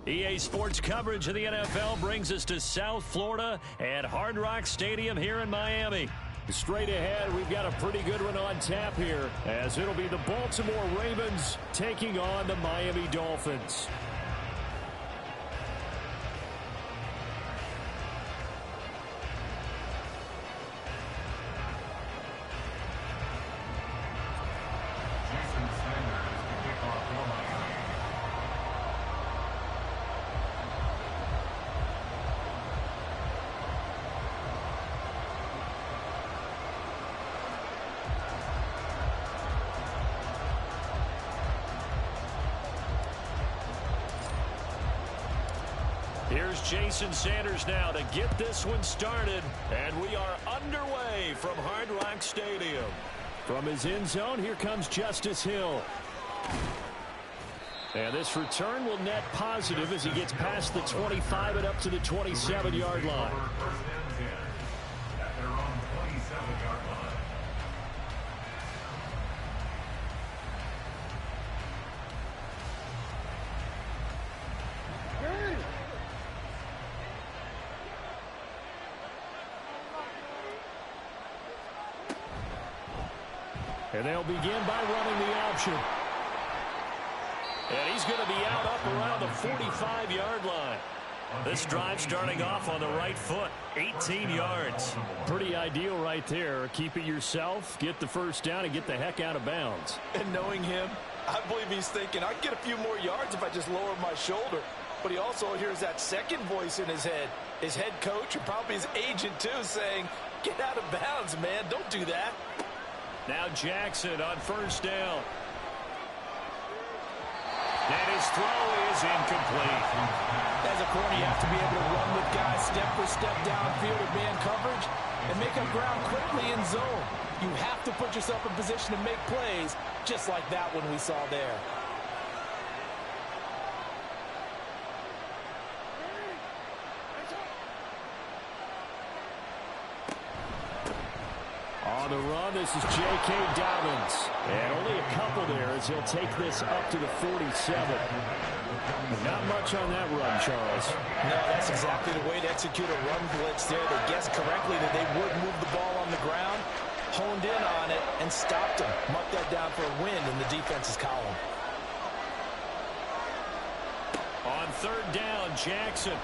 EA Sports coverage of the NFL brings us to South Florida at Hard Rock Stadium here in Miami. Straight ahead, we've got a pretty good one on tap here, as it'll be the Baltimore Ravens taking on the Miami Dolphins. Here's Jason Sanders now to get this one started, and we are underway from Hard Rock Stadium. From his end zone, here comes Justice Hill. And this return will net positive as he gets past the 25 and up to the 27-yard line. And they'll begin by running the option. And he's going to be out up around the 45-yard line. This drive starting off on the right foot, 18 yards. Pretty ideal right there. Keep it yourself, get the first down, and get the heck out of bounds. And knowing him, I believe he's thinking, I'd get a few more yards if I just lower my shoulder. But he also hears that second voice in his head. His head coach, and probably his agent too, saying, get out of bounds, man. Don't do that. Now Jackson on first down. And his throw is incomplete. As a corner, you have to be able to run with guys step for step downfield or man coverage and make up ground quickly in zone. You have to put yourself in position to make plays, just like that one we saw there. On the run, this is J.K. Dobbins. And only a couple there as he'll take this up to the 47. Not much on that run, Charles. No, that's exactly the way to execute a run blitz there. They guessed correctly that they would move the ball on the ground, honed in on it, and stopped him. Mark that down for a win in the defense's column. On third down, Jackson.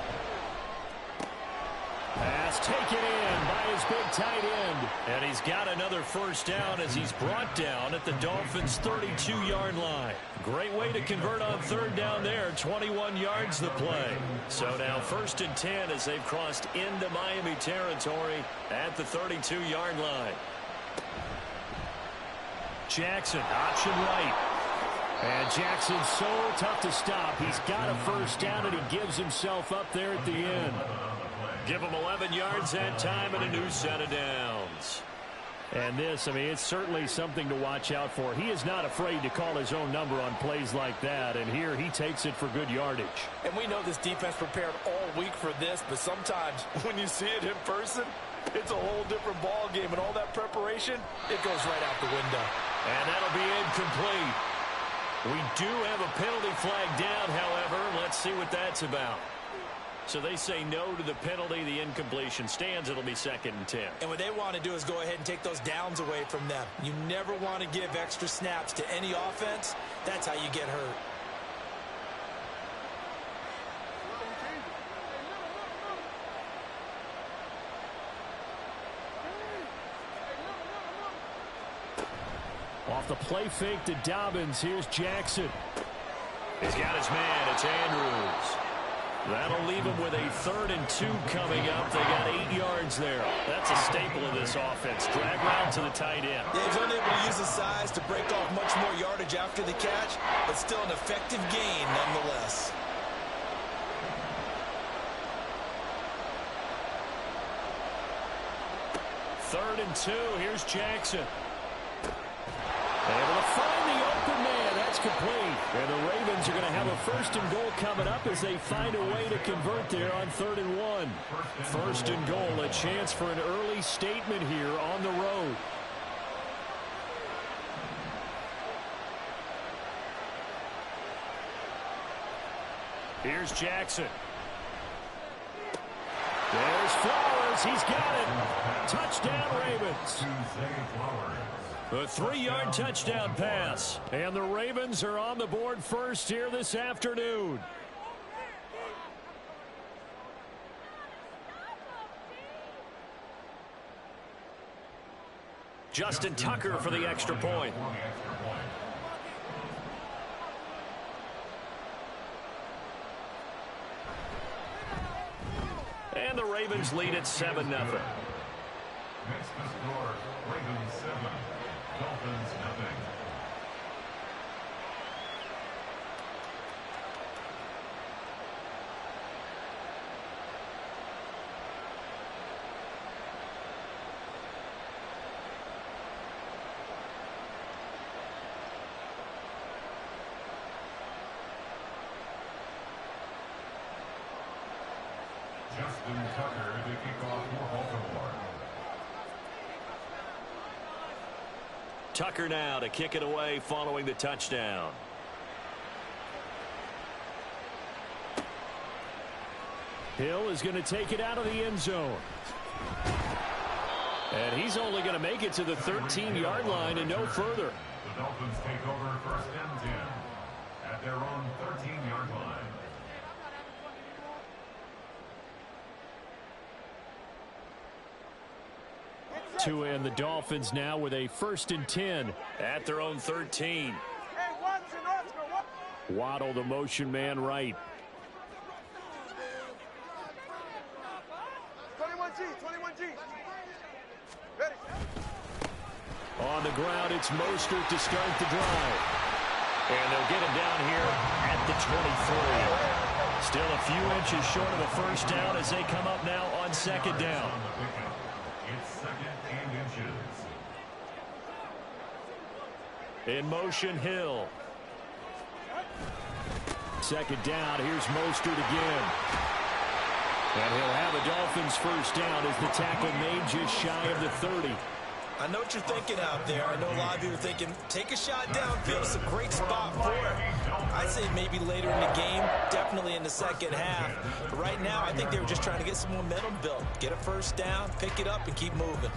Pass taken in by his big tight end. And he's got another first down as he's brought down at the Dolphins' 32-yard line. Great way to convert on third down there. 21 yards the play. So now first and 10 as they've crossed into Miami territory at the 32-yard line. Jackson, option right. And Jackson's so tough to stop. He's got a first down, and he gives himself up there at the end. Give him 11 yards that time and a new set of downs. And this, I mean, it's certainly something to watch out for. He is not afraid to call his own number on plays like that, and here he takes it for good yardage. And we know this defense prepared all week for this, but sometimes when you see it in person, it's a whole different ball game, and all that preparation, it goes right out the window. And that'll be incomplete. We do have a penalty flag down, however. Let's see what that's about. So they say no to the penalty. The incompletion stands. It'll be 2nd and 10. And what they want to do is go ahead and take those downs away from them. You never want to give extra snaps to any offense. That's how you get hurt. Off the play fake to Dobbins. Here's Jackson. He's got his man. It's Andrews. That'll leave him with a 3rd and 2 coming up. They got 8 yards there. That's a staple of this offense. Drag route to the tight end. Yeah, he's only able to use his size to break off much more yardage after the catch, but still an effective gain nonetheless. Third and 2. Here's Jackson. Able to find the open man. That's complete. And the Ravens are going to have a 1st and goal coming up as they find a way to convert there on 3rd and 1. 1st and goal, a chance for an early statement here on the road. Here's Jackson. There's Flowers. He's got it. Touchdown, Ravens. A 3-yard touchdown pass. And the Ravens are on the board first here this afternoon. Justin Tucker for the extra point. And the Ravens lead at 7-0. Next to score, Ravens 7, Dolphins nothing. Justin Tucker to kick off for Baltimore. Tucker now to kick it away following the touchdown. Hill is going to take it out of the end zone. And he's only going to make it to the 13-yard line and no further. The Dolphins take over first and 10 at their own 13-yard line. Tua and the Dolphins now with a 1st and 10 at their own 13. Waddle, the motion man, right. 21G. Ready. On the ground, it's Mostert to start the drive. And they'll get him down here at the 23. Still a few inches short of a first down as they come up now on 2nd down. It's 2nd and inches. In motion, Hill. 2nd down. Here's Mostert again. And he'll have a Dolphins first down as the tackle made just shy of the 30. I know what you're thinking out there. I know a lot of you are thinking, take a shot downfield. It's a great spot for it. I'd say maybe later in the game, definitely in the second half. But right now, I think they were just trying to get some momentum built. Get a first down, pick it up, and keep moving.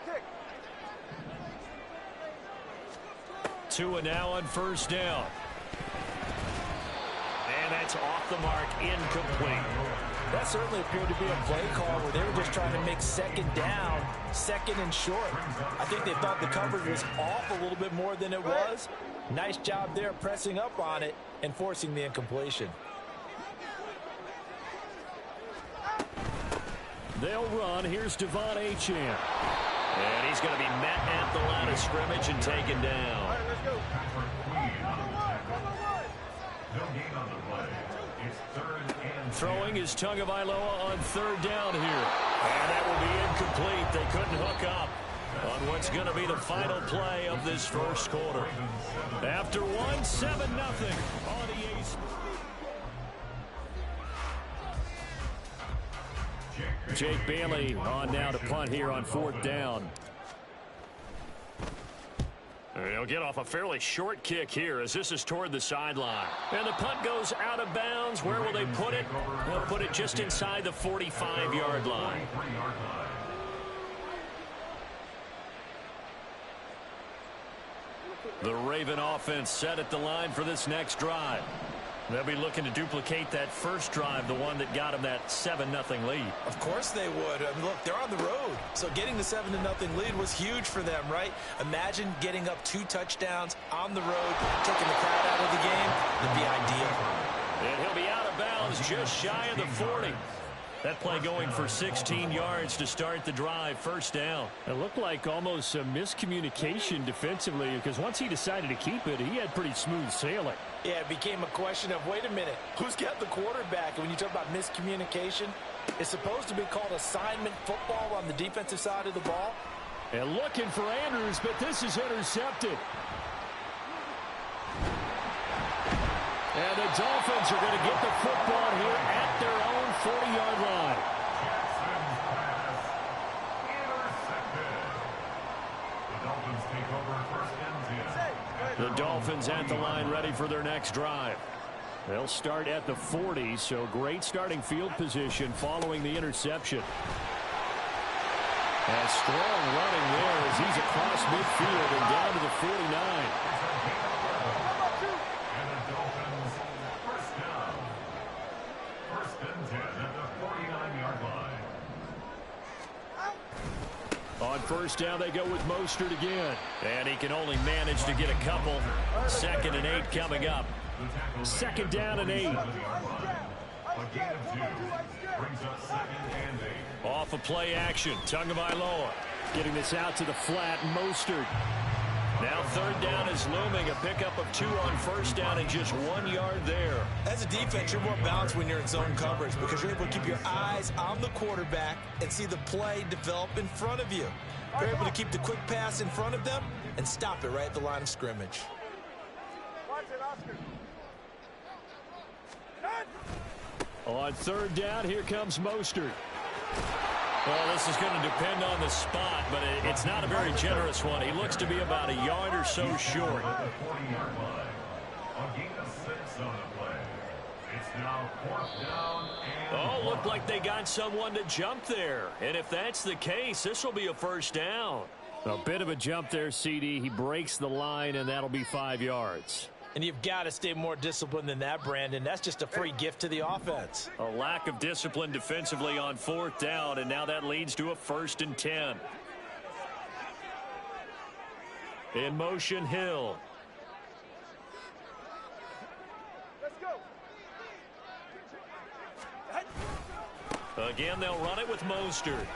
Kick. Tua now on first down. And that's off the mark, incomplete. That certainly appeared to be a play call where they were just trying to make 2nd down, 2nd and short. I think they thought the coverage was off a little bit more than it was. Nice job there pressing up on it and forcing the incompletion. They'll run. Here's Devon Achane. And he's going to be met at the line of scrimmage and taken down. All right, let's go. No gain on the play. It's 3rd and 10. Throwing is Tagovailoa on 3rd down here. And that will be incomplete. They couldn't hook up on what's going to be the final play of this first quarter. After 1, 7-0 on the Ace. Jake Bailey on now to punt here on 4th down. He'll get off a fairly short kick here as this is toward the sideline. And the punt goes out of bounds. Where will they put it? They'll put it just inside the 45-yard line. The Raven offense set at the line for this next drive. They'll be looking to duplicate that first drive, the one that got them that 7-0 lead. Of course they would. I mean, look, they're on the road. So getting the 7-0 lead was huge for them, right? Imagine getting up 2 touchdowns on the road, taking the crowd out of the game. That'd be ideal. And he'll be out of bounds just shy of the 40. That play going for 16 yards to start the drive, first down. It looked like almost a miscommunication defensively because once he decided to keep it, he had pretty smooth sailing. Yeah, it became a question of, wait a minute, who's got the quarterback? And when you talk about miscommunication, it's supposed to be called assignment football on the defensive side of the ball. And looking for Andrews, but this is intercepted. And the Dolphins are going to get the football here at their own 40-yard line. The Dolphins at the line ready for their next drive. They'll start at the 40, so great starting field position following the interception. And strong running there as he's across midfield and down to the 49. And the Dolphins first down. First and 10 at the 49-yard line. On first down, they go with Mostert again. And he can only manage to get a couple. 2nd and 8 coming up. 2nd down and 8. A gain of 2 brings up 2nd and 8. Off of play action. Tagovailoa getting this out to the flat. Mostert. Now 3rd down is looming. A pickup of 2 on first down and just 1 yard there. As a defense, you're more balanced when you're in zone coverage because you're able to keep your eyes on the quarterback and see the play develop in front of you. You're able to keep the quick pass in front of them and stop it right at the line of scrimmage. Watch it, Oscar. On 3rd down, here comes Mostert. Well, this is going to depend on the spot, but it's not a very generous one. He looks to be about a yard or so short. The 40-yard line. A gain of 6 on the play. It's now 4th down and... Oh, looked like they got someone to jump there. And if that's the case, this will be a first down. A bit of a jump there, CD. He breaks the line, and that'll be 5 yards. And you've got to stay more disciplined than that, Brandon. That's just a free gift to the offense. A lack of discipline defensively on 4th down, and now that leads to a 1st and 10. In motion, Hill. Let's go. Again, they'll run it with Mostert.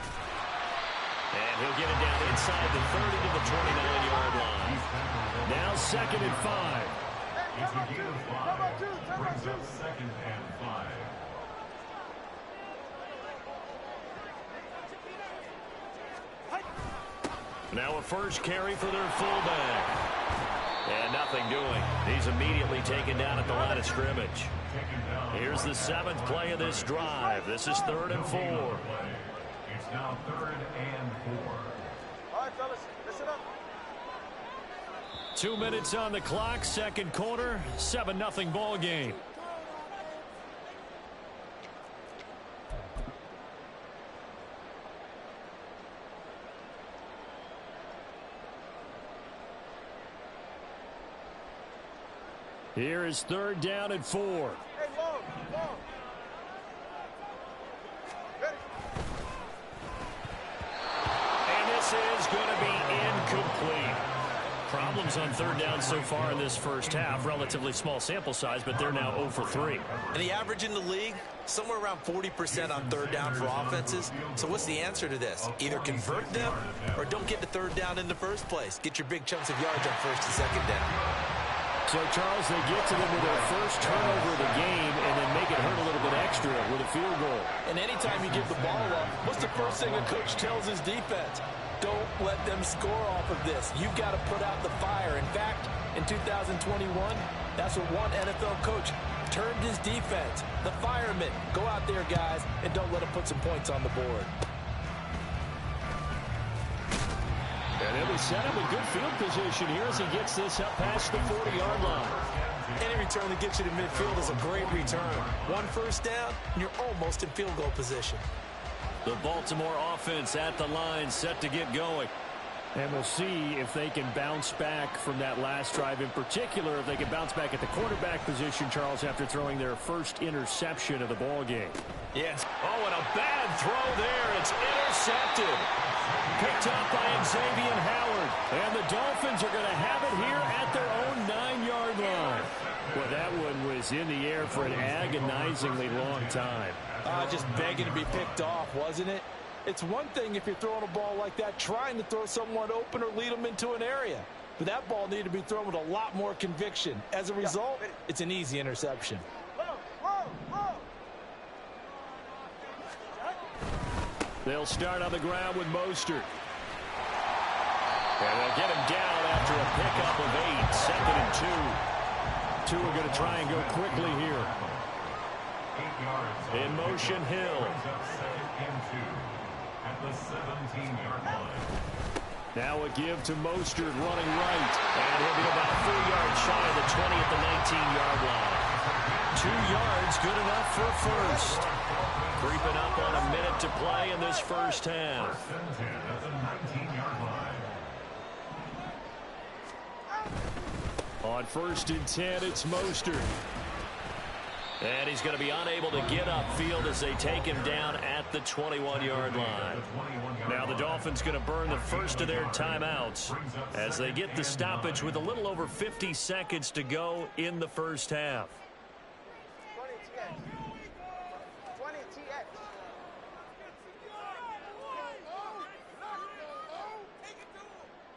And he'll get it down inside the 30 to the 29-yard line. Now 2nd and 5. It's a gain of 5. Brings up 2nd and 5. Now a first carry for their fullback. And nothing doing. He's immediately taken down at the line of scrimmage. Here's the 7th play of this drive. This is 3rd and 4. It's now 3rd and 4. All right, fellas, listen up. 2 minutes on the clock, 2nd quarter, 7-0 ball game. Here is 3rd down and 4. Hey, long. Ready? And this is going to be incomplete. Problems on 3rd down so far in this first half. Relatively small sample size, but they're now 0 for 3. And the average in the league, somewhere around 40% on 3rd down for offenses. So what's the answer to this? Either convert them or don't get to 3rd down in the first place. Get your big chunks of yards on 1st and 2nd down. So, Charles, they get to them with their first turnover of the game and then make it hurt a little bit extra with a field goal. And anytime you give the ball up, what's the first thing a coach tells his defense? Don't let them score off of this. You've got to put out the fire. In fact, in 2021, that's what one NFL coach termed his defense. The firemen. Go out there, guys, and don't let them put some points on the board. And he'll be set up with good field position here as he gets this up past the 40-yard line. Any return that gets you to midfield is a great return. 1 first down, and you're almost in field goal position. The Baltimore offense at the line, set to get going. And we'll see if they can bounce back from that last drive. In particular, if they can bounce back at the quarterback position, Charles, after throwing their first interception of the ball game. Yes. Oh, and a bad throw there. It's intercepted. Picked up by Xavier Howard. And the Dolphins are going to have it here at their own 9-yard line. Well, that one was in the air for an agonizingly long time. Just begging to be picked off, wasn't it? It's one thing if you're throwing a ball like that, trying to throw someone open or lead them into an area. But that ball needed to be thrown with a lot more conviction. As a result, it's an easy interception. They'll start on the ground with Mostert. And they'll get him down after a pickup of 8, 2nd and 2. Two are going to try and go quickly here. In motion, Hill. At the 17-yard line. Now a give to Mostert running right. And he'll be about 4 yards shy of the 20 at the 19-yard line. 2 yards, good enough for a first. Creeping up on a minute to play in this first half. On 1st and 10, it's Mostert. And he's going to be unable to get upfield as they take him down at the 21-yard line. Now the Dolphins going to burn the first of their timeouts as they get the stoppage with a little over 50 seconds to go in the first half. 20 TX. 20 TX.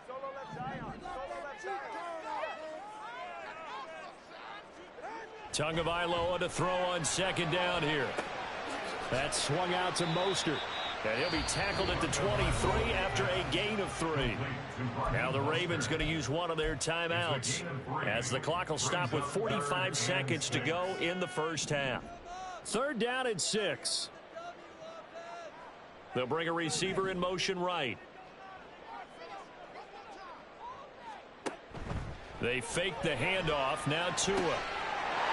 Solo left Zion. Solo left Zion. Tagovailoa to throw on 2nd down here. That swung out to Mostert. And he'll be tackled at the 23 after a gain of 3. Now the Ravens going to use one of their timeouts as the clock will stop with 45 seconds to go in the first half. 3rd down and 6. They'll bring a receiver in motion right. They fake the handoff. Now Tua.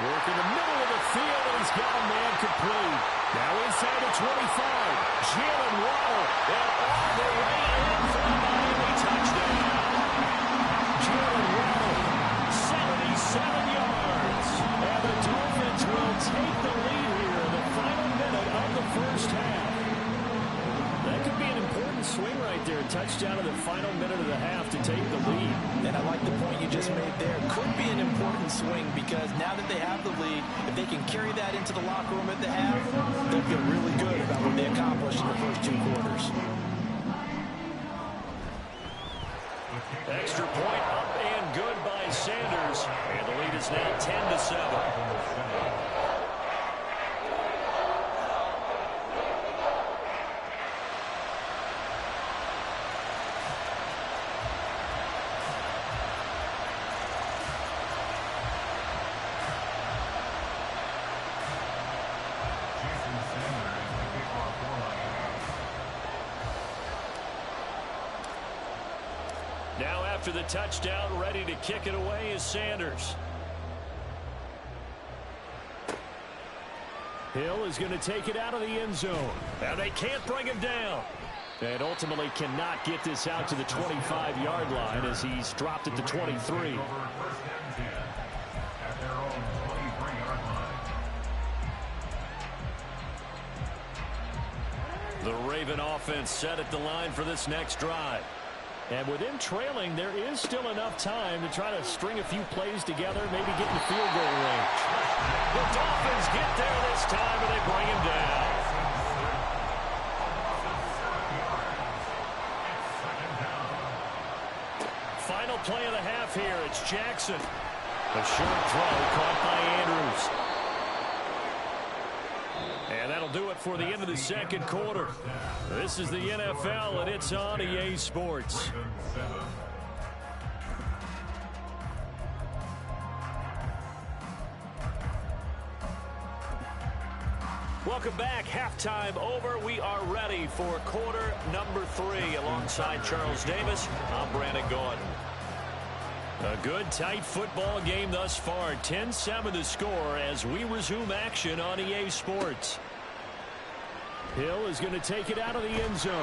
Work in the middle of the field, and he's got a man complete. Now inside the 25. Jalen Waddle. And all the way in for a Miami touchdown. Jalen Waddle, 77 yards. And the Dolphins will take the lead here in the final minute of the first half. That could be an important swing right there. Touchdown in the final minute of the half to take the lead. And I like the point you just made there. Could be an important swing because now that they have the lead, if they can carry that into the locker room at the half, they'll feel really good about what they accomplished in the first 2 quarters. Extra point up and good by Sanders. And the lead is now 10-7. Now after the touchdown, ready to kick it away is Sanders. Hill is going to take it out of the end zone. Now they can't bring him down. And ultimately cannot get this out to the 25-yard line as he's dropped at the 23. The Raven offense set at the line for this next drive. And with them trailing, there is still enough time to try to string a few plays together, maybe get in the field goal range. The Dolphins get there this time, and they bring him down. Final play of the half here. It's Jackson. A short throw caught by Andrews. And that'll do it for the end of the second quarter. This is the NFL, and it's on EA Sports. Welcome back. Halftime over. We are ready for quarter number 3. Alongside Charles Davis, I'm Brandon Gordon. A good, tight football game thus far. 10-7 the score as we resume action on EA Sports. Hill is going to take it out of the end zone.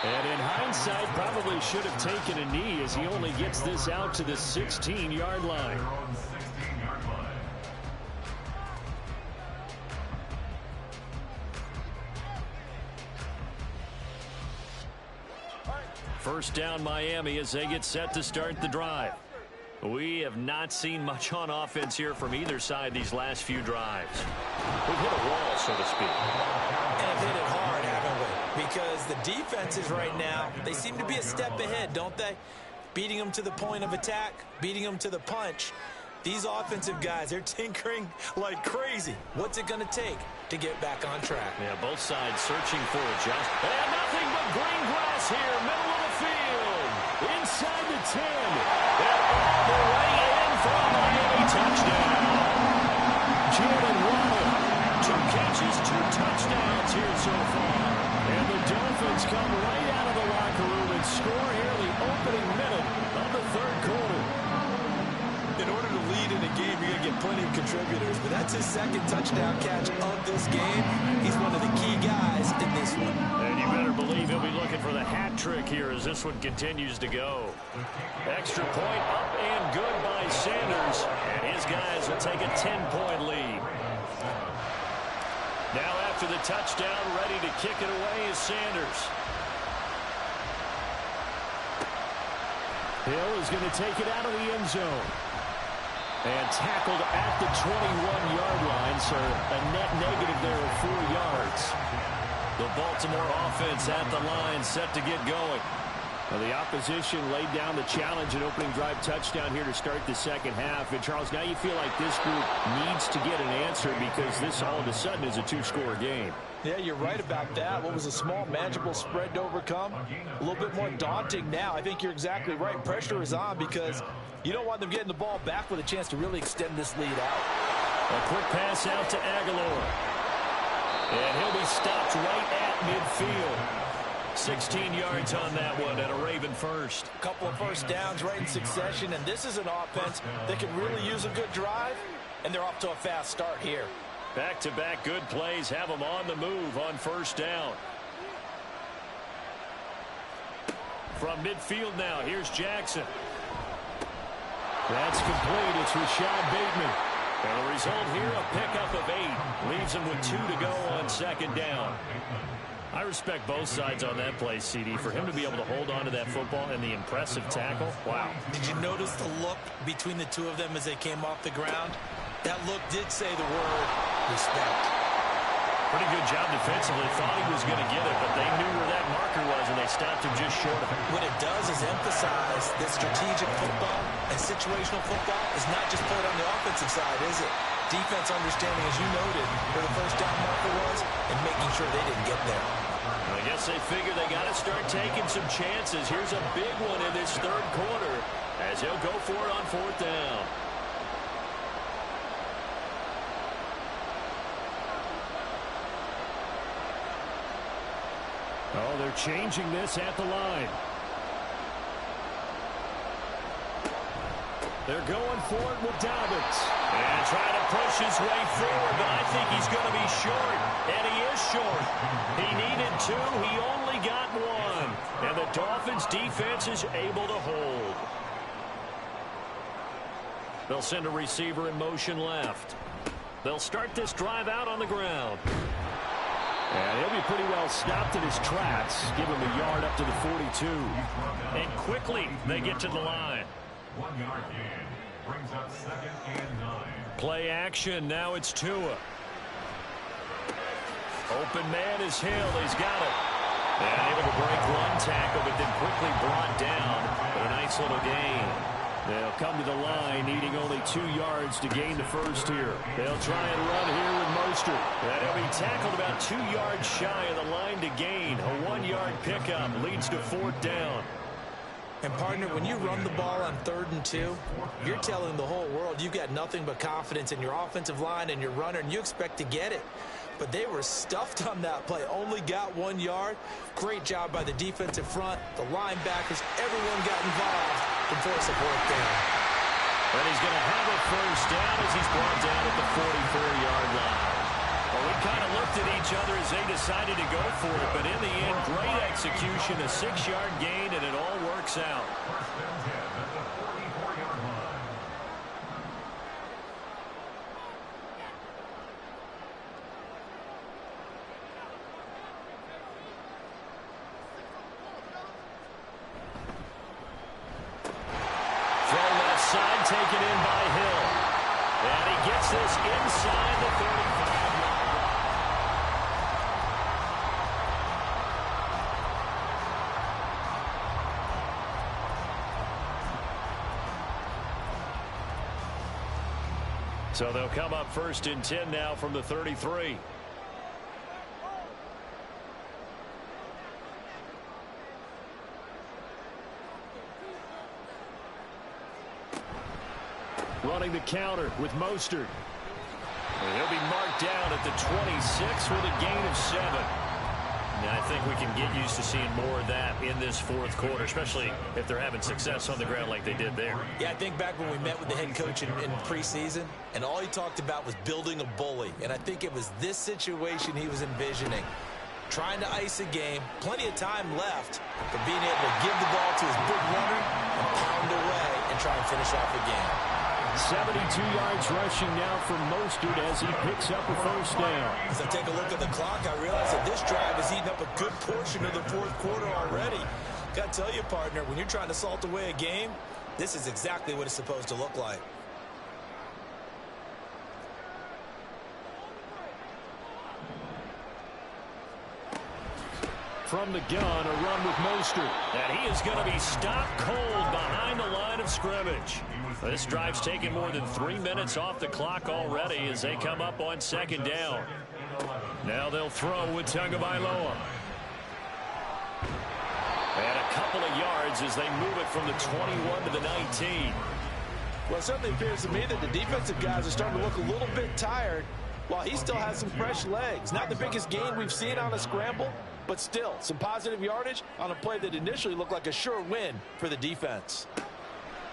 And in hindsight, probably should have taken a knee as he only gets this out to the 16-yard line. First down Miami as they get set to start the drive. We have not seen much on offense here from either side these last few drives. We've hit a wall, so to speak. And hit it hard, haven't we? Because the defenses right now, they seem to be a step ahead, don't they? Beating them to the point of attack, beating them to the punch. These offensive guys, they're tinkering like crazy. What's it going to take to get back on track? Yeah, both sides searching for a jump. And nothing but green grass here, middle of the field. Inside the 10. And all the way in for a Miami touchdown. Jalen Waddle, 2 catches, 2 touchdowns here so far. And the Dolphins come right out of the locker room and score here the get plenty of contributors, but that's his second touchdown catch of this game. He's one of the key guys in this one. And you better believe he'll be looking for the hat trick here as this one continues to go. Extra point up and good by Sanders. And his guys will take a 10-point lead. Now after the touchdown, ready to kick it away is Sanders. Hill is going to take it out of the end zone. And tackled at the 21-yard line, so a net negative there of 4 yards. The Baltimore offense at the line, set to get going. Well, the opposition laid down the challenge, an opening drive touchdown here to start the second half. And, Charles, now you feel like this group needs to get an answer because this all of a sudden is a two-score game. Yeah, you're right about that. What was a small, manageable spread to overcome? A little bit more daunting now. I think you're exactly right. Pressure is on because you don't want them getting the ball back with a chance to really extend this lead out. A quick pass out to Aguilar. And he'll be stopped right at midfield. 16 yards on that one and a Raven first. A couple of first downs right in succession, and this is an offense that can really use a good drive, and they're off to a fast start here. Back-to-back good plays have them on the move on first down. From midfield now, here's Jackson. That's complete. It's Rashad Bateman. And the result here, a pickup of 8. Leaves him with 2 to go on second down. I respect both sides on that play, CD. For him to be able to hold on to that football and the impressive tackle, wow. Did you notice the look between the two of them as they came off the ground? That look did say the word respect. Pretty good job defensively. Thought he was going to get it, but they knew where that marker was, and they stopped him just short of it. What it does is emphasize that strategic football and situational football is not just played on the offensive side, is it? Defense understanding, as you noted, where the first down marker was and making sure they didn't get there. I guess they figure they got to start taking some chances. Here's a big one in this third quarter as he'll go for it on fourth down. Oh, they're changing this at the line. They're going for it with Dobbins. And trying to push his way forward, but I think he's going to be short. And he is short. He needed 2. He only got 1. And the Dolphins' defense is able to hold. They'll send a receiver in motion left. They'll start this drive out on the ground. And he'll be pretty well stopped in his tracks. Give him a yard up to the 42. And quickly they get to the line. 1 yard gain brings up 2nd and 9. Play action. Now it's Tua. Open man is Hill. He's got it. And able to break one tackle, but then quickly brought down. But a nice little gain. They'll come to the line, needing only 2 yards to gain the first here. They'll try and run here with Mostert. And he'll be tackled about 2 yards shy of the line to gain. A 1-yard pickup leads to fourth down. And, partner, when you run the ball on 3rd and 2, you're telling the whole world you've got nothing but confidence in your offensive line and your runner, and you expect to get it. But they were stuffed on that play, only got 1 yard. Great job by the defensive front, the linebackers, everyone got involved to force a fourth down. And he's going to have a first down as he's brought down at the 44-yard line. Well, we kind of looked at each other as they decided to go for it, but in the end, great execution, a 6-yard gain, and it all works out. Taken in by Hill. And he gets this inside the 35. So they'll come up 1st and 10 now from the 33. Running the counter with Mostert. And he'll be marked down at the 26 with a gain of 7. And I think we can get used to seeing more of that in this fourth quarter, especially if they're having success on the ground like they did there. Yeah, I think back when we met with the head coach in preseason, and all he talked about was building a bully. And I think it was this situation he was envisioning. Trying to ice a game, plenty of time left, but being able to give the ball to his big runner and pound away and try and finish off the game. 72 yards rushing now for Mostert as he picks up a first down. As I take a look at the clock, I realize that this drive has eaten up a good portion of the fourth quarter already. Got to tell you, partner, when you're trying to salt away a game, this is exactly what it's supposed to look like. From the gun, a run with Mostert. And he is going to be stopped cold behind the line of scrimmage. This drive's taken more than 3 minutes off the clock already as they come up on second down. Now they'll throw with Tagovailoa. And a couple of yards as they move it from the 21 to the 19. Well, it certainly appears to me that the defensive guys are starting to look a little bit tired while he still has some fresh legs. Not the biggest gain we've seen on a scramble, but still some positive yardage on a play that initially looked like a sure win for the defense.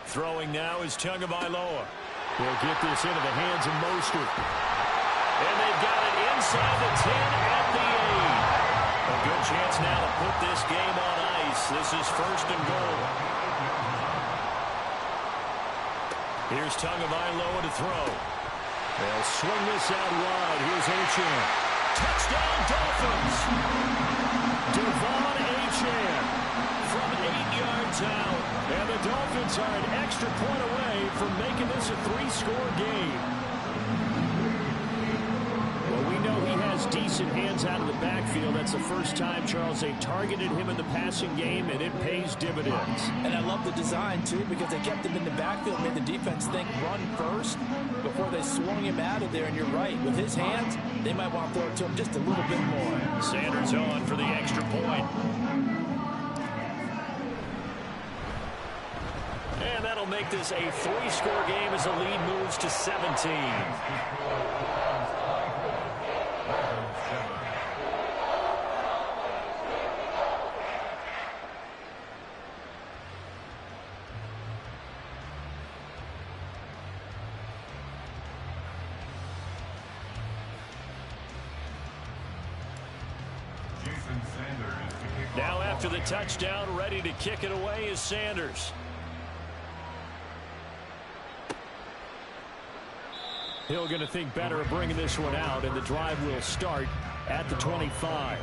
Throwing now is Tagovailoa. He'll get this into the hands of Mostert. And they've got it inside the 10 at the 8. A good chance now to put this game on ice. This is first and goal. Here's Tagovailoa to throw. They'll swing this out wide. Here's Achane. Touchdown, Dolphins. Devon Achane from 8 yards out. And the Dolphins are an extra point away from making this a 3-score game. Well, we know he has decent hands out of the backfield. That's the first time, Charles, they've targeted him in the passing game, and it pays dividends. And I love the design, too, because they kept him in the backfield, made the defense think run first before they swung him out of there. And you're right, with his hands, they might want to throw it to him just a little bit more. Sanders on for the extra point. And that'll make this a 3-score game as the lead moves to 17. Now after the touchdown, ready to kick it away is Sanders. Hill going to think better of bringing this one out, and the drive will start at the 25.